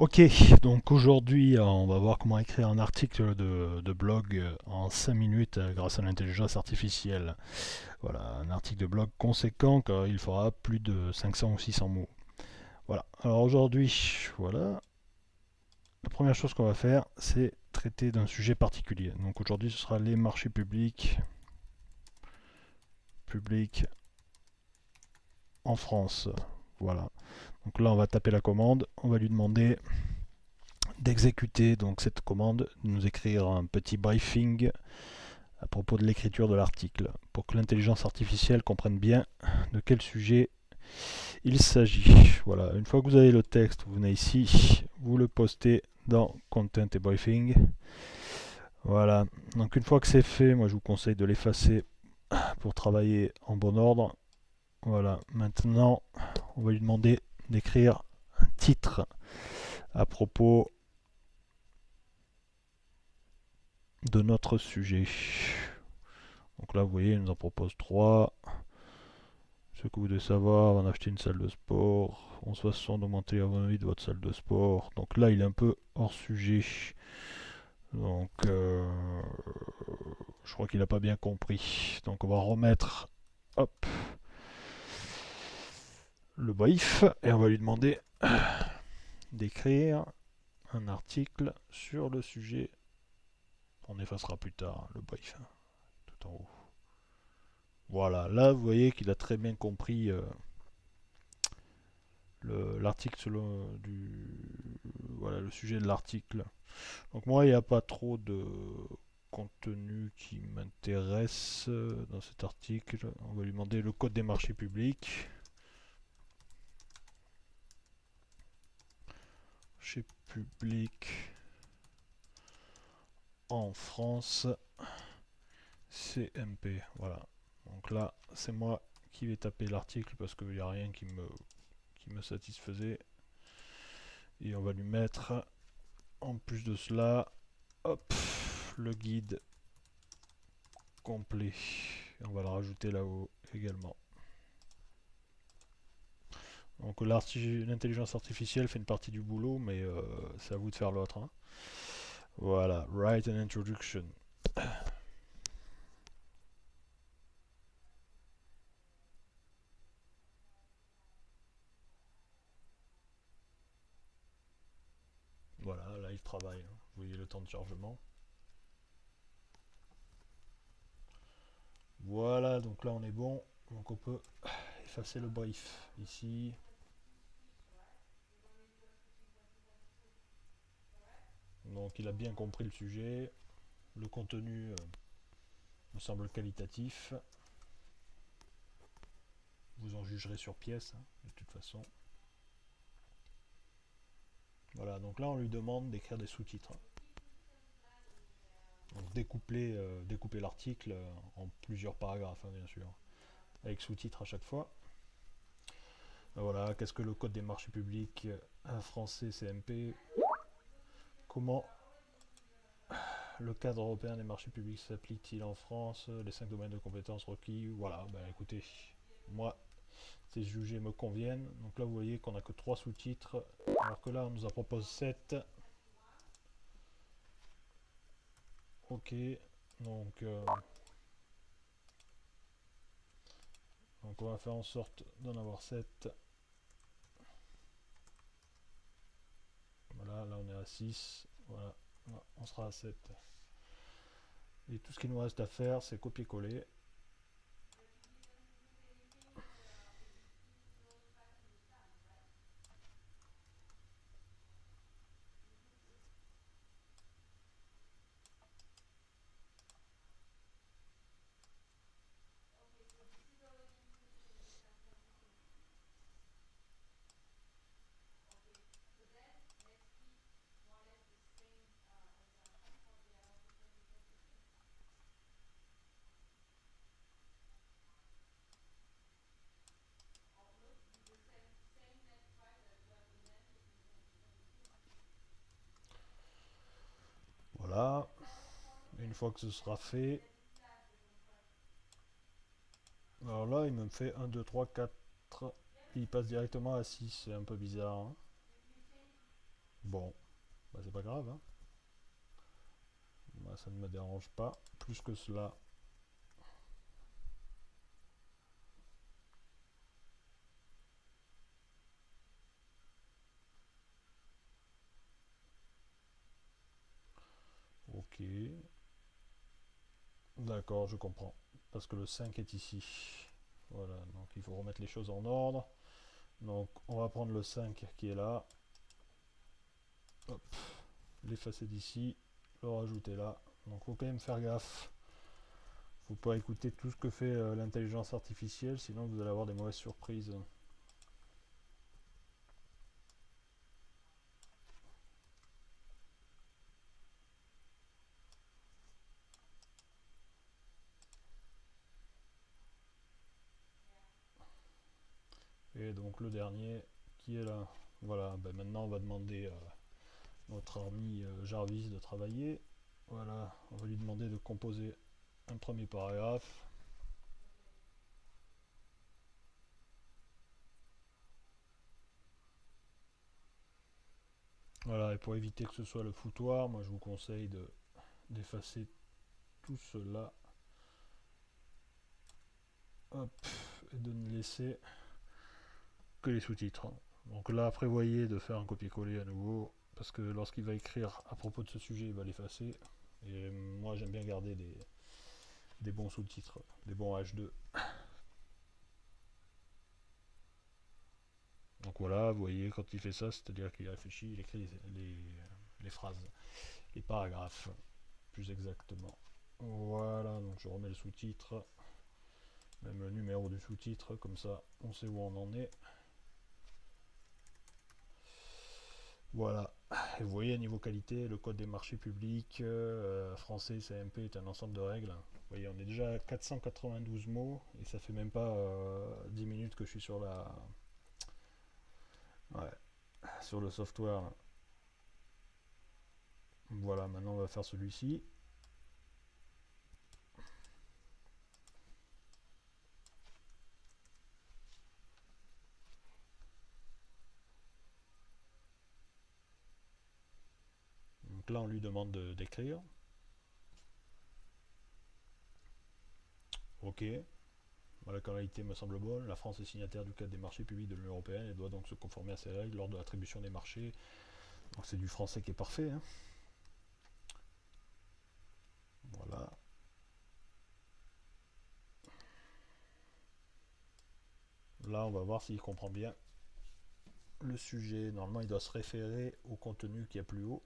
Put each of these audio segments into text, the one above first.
Ok, donc aujourd'hui on va voir comment écrire un article de blog en 5 minutes grâce à l'intelligence artificielle. Voilà, un article de blog conséquent car il fera plus de 500 ou 600 mots. Voilà, alors aujourd'hui, voilà, la première chose qu'on va faire c'est traiter d'un sujet particulier. Donc aujourd'hui ce sera les marchés publics en France. Voilà, donc là on va taper la commande, on va lui demander d'exécuter donc cette commande, de nous écrire un petit briefing à propos de l'écriture de l'article, pour que l'intelligence artificielle comprenne bien de quel sujet il s'agit. Voilà, une fois que vous avez le texte, vous venez ici, vous le postez dans Content et Briefing. Voilà, donc une fois que c'est fait, moi je vous conseille de l'effacer pour travailler en bon ordre. Voilà, maintenant on va lui demander d'écrire un titre à propos de notre sujet. Donc là, vous voyez, il nous en propose trois. Ce que vous devez savoir avant d'acheter une salle de sport, 11,60 d'augmenter l'ergonomie de votre salle de sport. Donc là, il est un peu hors sujet. Donc, je crois qu'il n'a pas bien compris. Donc, on va remettre, hop, le brief et on va lui demander d'écrire un article sur le sujet. On effacera plus tard le brief, hein, tout en haut. Voilà, là, vous voyez qu'il a très bien compris l'article voilà, le sujet de l'article. Donc moi, il n'y a pas trop de contenu qui m'intéresse dans cet article. On va lui demander le code des marchés publics. Marchés publics en France, CMP. Voilà. Donc là, c'est moi qui vais taper l'article parce qu'il n'y a rien qui me satisfaisait. Et on va lui mettre, en plus de cela, hop, le guide complet. Et on va le rajouter là-haut également. Donc l'intelligence artificielle fait une partie du boulot, mais c'est à vous de faire l'autre, hein. Voilà, write an introduction. Voilà, là il travaille, hein. Vous voyez le temps de chargement. Voilà, donc là on est bon. Donc on peut effacer le brief ici. Donc il a bien compris le sujet. Le contenu me semble qualitatif. Vous en jugerez sur pièce, hein, de toute façon. Voilà, donc là on lui demande d'écrire des sous-titres. Donc découper l'article en plusieurs paragraphes, hein, bien sûr, avec sous-titres à chaque fois. Voilà, qu'est-ce que le code des marchés publics français CMP? Comment le cadre européen des marchés publics s'applique-t-il en France? Les 5 domaines de compétences requis? Voilà, ben écoutez, moi, ces sujets me conviennent. Donc là, vous voyez qu'on n'a que 3 sous-titres, alors que là, on nous en propose 7. Ok, donc, euh, donc on va faire en sorte d'en avoir 7. Voilà, là on est à 6. Voilà, on sera à 7. Et tout ce qu'il nous reste à faire, c'est copier-coller. Voilà, une fois que ce sera fait, alors là il me fait 1, 2, 3, 4, il passe directement à 6, c'est un peu bizarre, hein. Bon, bah, c'est pas grave, hein. Moi, ça ne me dérange pas plus que cela. Ok, d'accord, je comprends. Parce que le 5 est ici. Voilà, donc il faut remettre les choses en ordre. Donc on va prendre le 5 qui est là. Hop, l'effacer d'ici, le rajouter là. Donc faut quand même faire gaffe. Faut pas écouter tout ce que fait l'intelligence artificielle, sinon vous allez avoir des mauvaises surprises. Et donc le dernier qui est là. Voilà, ben maintenant on va demander à notre ami Jarvis de travailler. Voilà, on va lui demander de composer un premier paragraphe. Voilà, et pour éviter que ce soit le foutoir, moi je vous conseille d'effacer tout cela. Hop, et de ne laisser que les sous-titres. Donc là, prévoyez de faire un copier-coller à nouveau, parce que lorsqu'il va écrire à propos de ce sujet, il va l'effacer. Et moi, j'aime bien garder des bons sous-titres, des bons H2. Donc voilà, vous voyez, quand il fait ça, c'est-à-dire qu'il réfléchit, il écrit les phrases, les paragraphes, plus exactement. Voilà, donc je remets le sous-titre, même le numéro du sous-titre, comme ça on sait où on en est. Voilà. Et vous voyez, niveau qualité, le code des marchés publics, français, CMP est un ensemble de règles. Vous voyez, on est déjà à 492 mots et ça fait même pas 10 minutes que je suis sur ouais, sur le software. Voilà, maintenant on va faire celui-ci. Donc là, on lui demande d'écrire. Ok. La qualité me semble bonne. La France est signataire du cadre des marchés publics de l'Union européenne et doit donc se conformer à ces règles lors de l'attribution des marchés. Donc c'est du français qui est parfait, hein. Voilà. Là, on va voir s'il comprend bien le sujet. Normalement, il doit se référer au contenu qui est plus haut.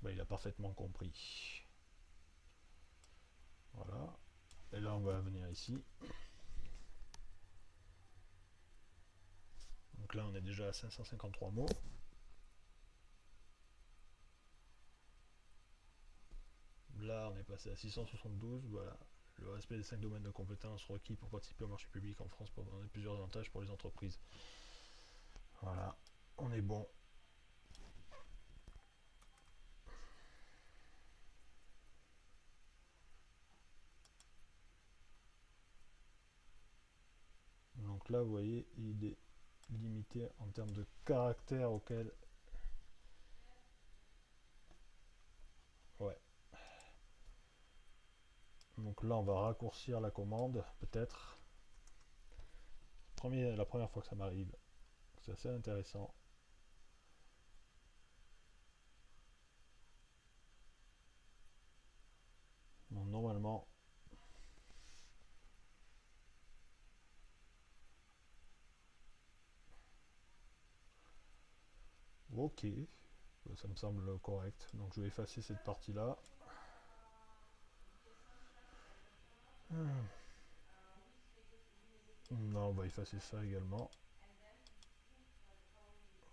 Ben, il a parfaitement compris. Voilà. Et là, on va venir ici. Donc là, on est déjà à 553 mots. Là, on est passé à 672. Voilà. Le respect des 5 domaines de compétences requis pour participer au marché public en France pour donner plusieurs avantages pour les entreprises. Voilà. On est bon. Donc là, vous voyez, il est limité en termes de caractères auxquels... Ouais. Donc là, on va raccourcir la commande, peut-être. La première fois que ça m'arrive. C'est assez intéressant. Donc normalement... Ok. Ça me semble correct. Donc je vais effacer cette partie-là. Non, on va effacer ça également.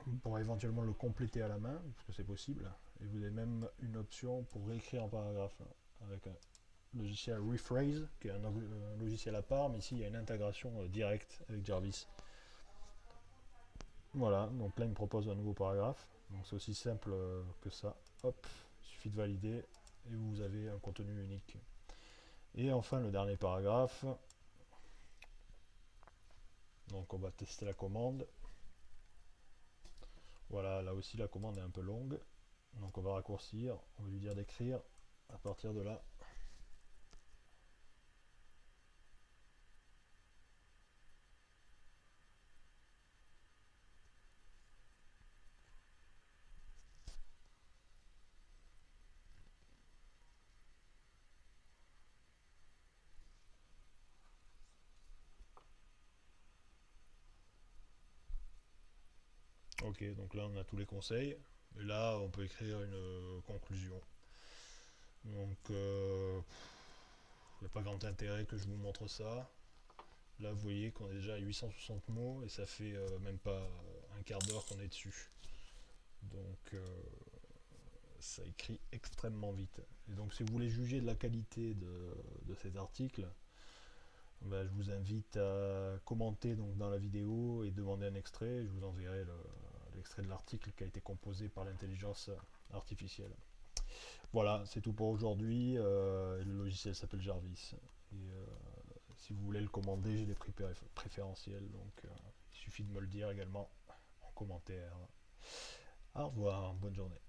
On pourra éventuellement le compléter à la main, parce que c'est possible. Et vous avez même une option pour réécrire un paragraphe avec un logiciel Rephrase, qui est un logiciel à part, mais ici il y a une intégration directe avec Jarvis. Voilà, donc là il me propose un nouveau paragraphe. Donc c'est aussi simple que ça. Hop, il suffit de valider et vous avez un contenu unique. Et enfin le dernier paragraphe, donc on va tester la commande. Voilà, là aussi la commande est un peu longue, donc on va raccourcir, on va lui dire d'écrire à partir de là. Ok, donc là on a tous les conseils, et là on peut écrire une conclusion. Donc il n'y a pas grand intérêt que je vous montre ça. Là vous voyez qu'on est déjà à 860 mots et ça fait même pas un quart d'heure qu'on est dessus. Donc ça écrit extrêmement vite. Et donc si vous voulez juger de la qualité de cet article, ben, je vous invite à commenter donc, dans la vidéo et demander un extrait. Je vous enverrai l'extrait de l'article qui a été composé par l'intelligence artificielle. Voilà, c'est tout pour aujourd'hui. Le logiciel s'appelle Jarvis. Et si vous voulez le commander, j'ai des prix préférentiels. Donc il suffit de me le dire également en commentaire. Au revoir, bonne journée.